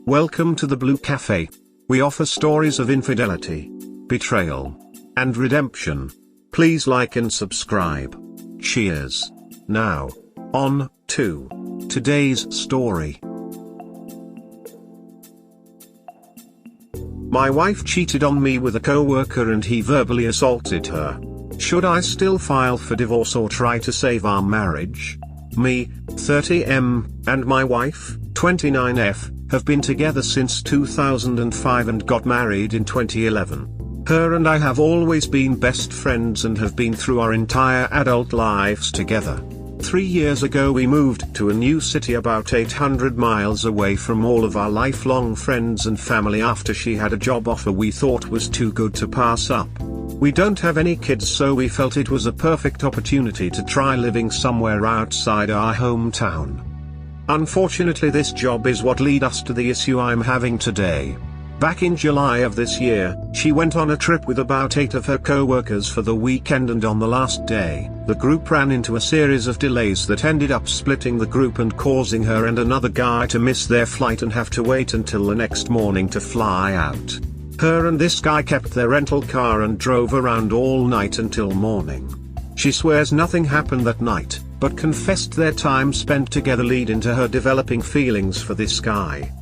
Welcome to the Blue Cafe. We offer stories of infidelity, betrayal, and redemption. Please like and subscribe. Cheers. Now, on to today's story. My wife cheated on me with a coworker and he verbally assaulted her. Should I still file for divorce or try to save our marriage? Me, 30M, and my wife, 29F, have been together since 2005 and got married in 2011. Her and I have always been best friends and have been through our entire adult lives together. 3 years ago we moved to a new city about 800 miles away from all of our lifelong friends and family after she had a job offer we thought was too good to pass up. We don't have any kids, so we felt it was a perfect opportunity to try living somewhere outside our hometown. Unfortunately, this job is what led us to the issue I'm having today. Back in July of this year, she went on a trip with about 8 of her co-workers for the weekend, and on the last day, the group ran into a series of delays that ended up splitting the group and causing her and another guy to miss their flight and have to wait until the next morning to fly out. Her and this guy kept their rental car and drove around all night until morning. She swears nothing happened that night, but confessed their time spent together led into her developing feelings for this guy.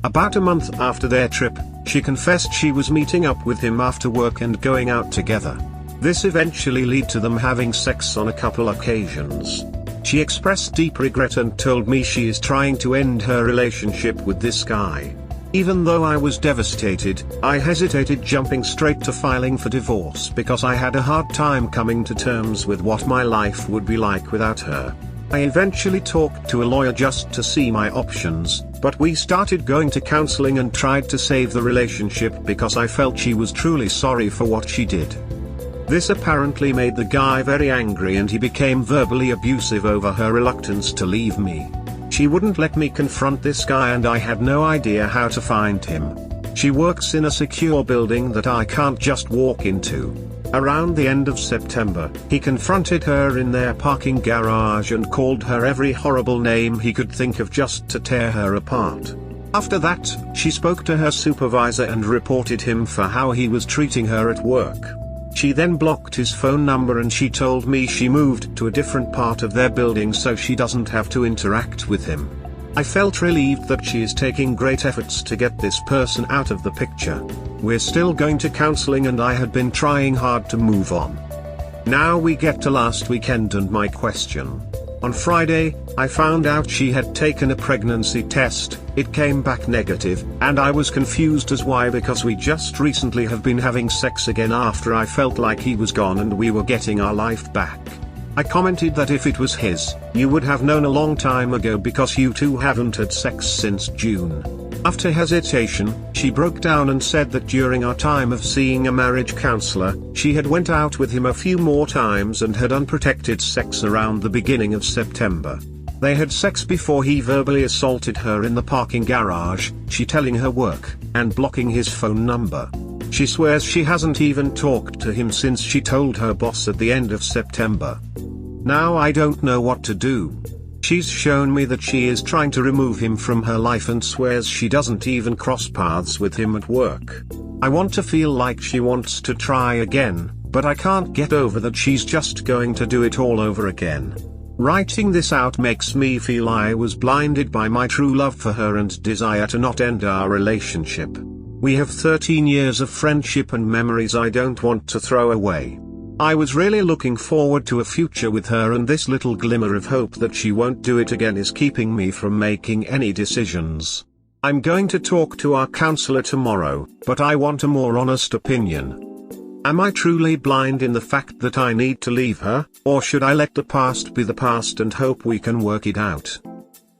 About a month after their trip, she confessed she was meeting up with him after work and going out together. This eventually led to them having sex on a couple occasions. She expressed deep regret and told me she is trying to end her relationship with this guy. Even though I was devastated, I hesitated jumping straight to filing for divorce because I had a hard time coming to terms with what my life would be like without her. I eventually talked to a lawyer just to see my options, but we started going to counseling and tried to save the relationship because I felt she was truly sorry for what she did. This apparently made the guy very angry and he became verbally abusive over her reluctance to leave me. She wouldn't let me confront this guy and I had no idea how to find him. She works in a secure building that I can't just walk into. Around the end of September, he confronted her in their parking garage and called her every horrible name he could think of just to tear her apart. After that, she spoke to her supervisor and reported him for how he was treating her at work. She then blocked his phone number and she told me she moved to a different part of their building so she doesn't have to interact with him. I felt relieved that she is taking great efforts to get this person out of the picture. We're still going to counseling and I had been trying hard to move on. Now we get to last weekend and my question. On Friday, I found out she had taken a pregnancy test. It came back negative, and I was confused as why, because we just recently have been having sex again after I felt like he was gone and we were getting our life back. I commented that if it was his, you would have known a long time ago because you two haven't had sex since June. After hesitation, she broke down and said that during our time of seeing a marriage counselor, she had went out with him a few more times and had unprotected sex around the beginning of September. They had sex before he verbally assaulted her in the parking garage, she telling her work, and blocking his phone number. She swears she hasn't even talked to him since she told her boss at the end of September. Now I don't know what to do. She's shown me that she is trying to remove him from her life and swears she doesn't even cross paths with him at work. I want to feel like she wants to try again, but I can't get over that she's just going to do it all over again. Writing this out makes me feel I was blinded by my true love for her and desire to not end our relationship. We have 13 years of friendship and memories I don't want to throw away. I was really looking forward to a future with her, and this little glimmer of hope that she won't do it again is keeping me from making any decisions. I'm going to talk to our counselor tomorrow, but I want a more honest opinion. Am I truly blind in the fact that I need to leave her, or should I let the past be the past and hope we can work it out?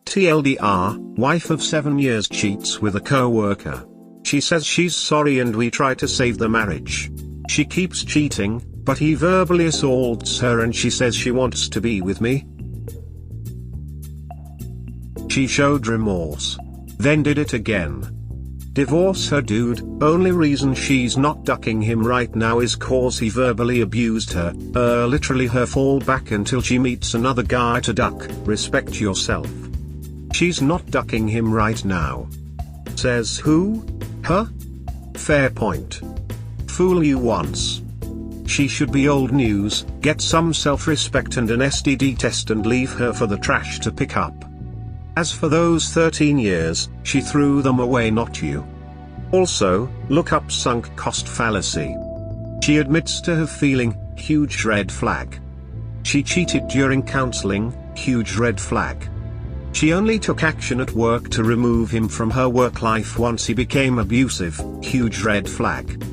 TLDR, wife of 7 years cheats with a co-worker. She says she's sorry and we try to save the marriage. She keeps cheating, but he verbally assaults her and she says she wants to be with me. She showed remorse. Then did it again. Divorce her dude. Only reason she's not ducking him right now is cause he verbally abused her. Literally her fallback until she meets another guy to duck. Respect yourself. She's not ducking him right now. Says who? Her? Fair point. Fool you once. She should be old news, get some self-respect and an STD test and leave her for the trash to pick up. As for those 13 years, she threw them away, not you. Also, look up sunk cost fallacy. She admits to have feeling, huge red flag. She cheated during counseling, huge red flag. She only took action at work to remove him from her work life once he became abusive, huge red flag.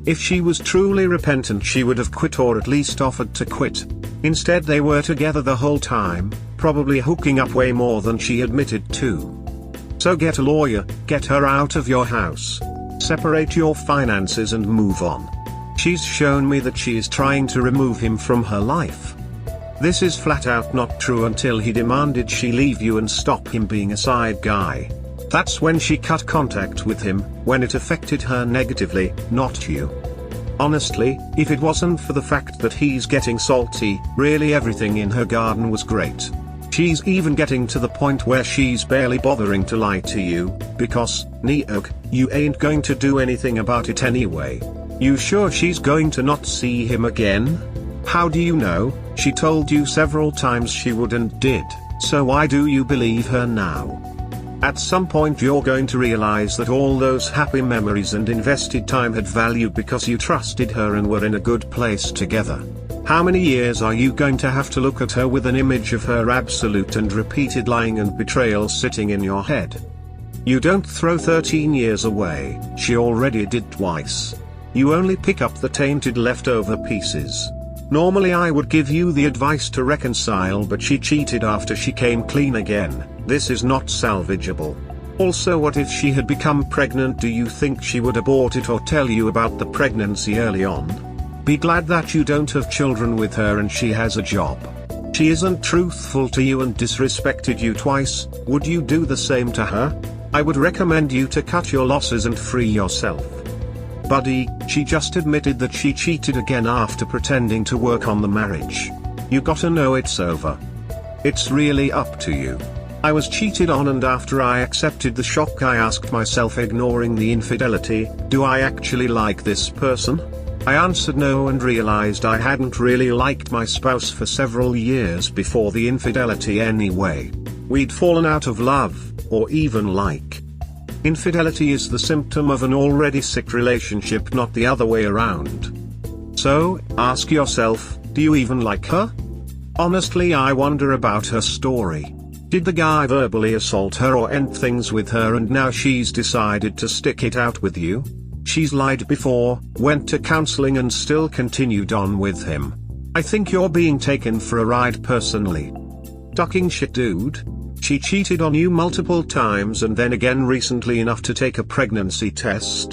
If she was truly repentant, she would have quit or at least offered to quit. Instead, they were together the whole time, probably hooking up way more than she admitted to. So get a lawyer, get her out of your house. Separate your finances and move on. She's shown me that she is trying to remove him from her life. This is flat out not true until he demanded she leave you and stop him being a side guy. That's when she cut contact with him, when it affected her negatively, not you. Honestly, if it wasn't for the fact that he's getting salty, really everything in her garden was great. She's even getting to the point where she's barely bothering to lie to you, because, Neok, you ain't going to do anything about it anyway. You sure she's going to not see him again? How do you know? She told you several times she would and did, so why do you believe her now? At some point you're going to realize that all those happy memories and invested time had value because you trusted her and were in a good place together. How many years are you going to have to look at her with an image of her absolute and repeated lying and betrayal sitting in your head? You don't throw 13 years away, she already did twice. You only pick up the tainted leftover pieces. Normally I would give you the advice to reconcile, but she cheated after she came clean again. This is not salvageable. Also, what if she had become pregnant? Do you think she would abort it or tell you about the pregnancy early on? Be glad that you don't have children with her and she has a job. She isn't truthful to you and disrespected you twice. Would you do the same to her? I would recommend you to cut your losses and free yourself. Buddy, she just admitted that she cheated again after pretending to work on the marriage. You gotta know it's over. It's really up to you. I was cheated on, and after I accepted the shock I asked myself, ignoring the infidelity, do I actually like this person? I answered no and realized I hadn't really liked my spouse for several years before the infidelity anyway. We'd fallen out of love, or even like. Infidelity is the symptom of an already sick relationship, not the other way around. So, ask yourself, do you even like her? Honestly, I wonder about her story. Did the guy verbally assault her or end things with her and now she's decided to stick it out with you? She's lied before, went to counseling and still continued on with him. I think you're being taken for a ride personally. Talking shit, dude. She cheated on you multiple times and then again recently enough to take a pregnancy test.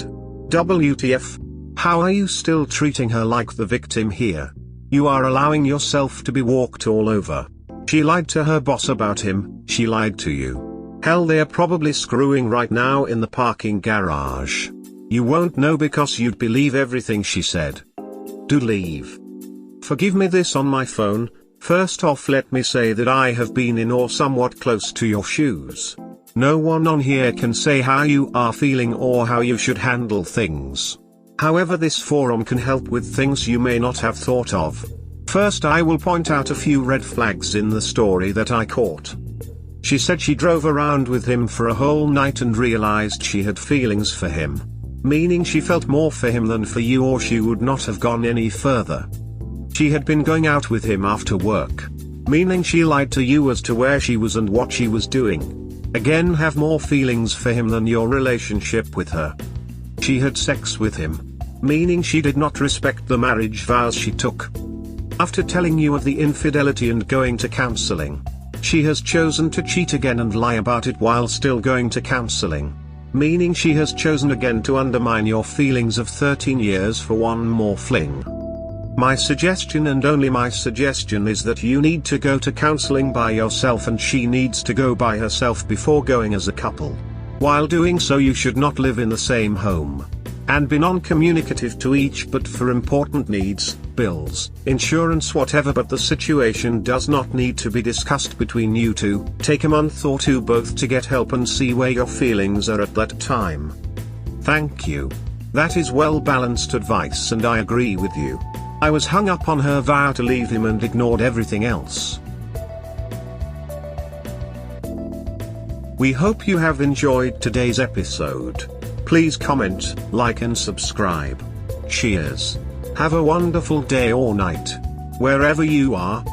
WTF? How are you still treating her like the victim here? You are allowing yourself to be walked all over. She lied to her boss about him, she lied to you. Hell, they're probably screwing right now in the parking garage. You won't know because you'd believe everything she said. Do leave. Forgive me this on my phone. First off, let me say that I have been in or somewhat close to your shoes. No one on here can say how you are feeling or how you should handle things. However, this forum can help with things you may not have thought of. First, I will point out a few red flags in the story that I caught. She said she drove around with him for a whole night and realized she had feelings for him. Meaning she felt more for him than for you, or she would not have gone any further. She had been going out with him after work. Meaning she lied to you as to where she was and what she was doing. Again, have more feelings for him than your relationship with her. She had sex with him. Meaning she did not respect the marriage vows she took. After telling you of the infidelity and going to counseling, she has chosen to cheat again and lie about it while still going to counseling. Meaning she has chosen again to undermine your feelings of 13 years for one more fling. My suggestion, and only my suggestion, is that you need to go to counseling by yourself and she needs to go by herself before going as a couple. While doing so, you should not live in the same home. and be non-communicative to each but for important needs, bills, insurance, whatever, but the situation does not need to be discussed between you two. Take a month or two both to get help and see where your feelings are at that time. Thank you. That is well-balanced advice and I agree with you. I was hung up on her vow to leave him and ignored everything else. We hope you have enjoyed today's episode. Please comment, like and subscribe. Cheers. Have a wonderful day or night, wherever you are.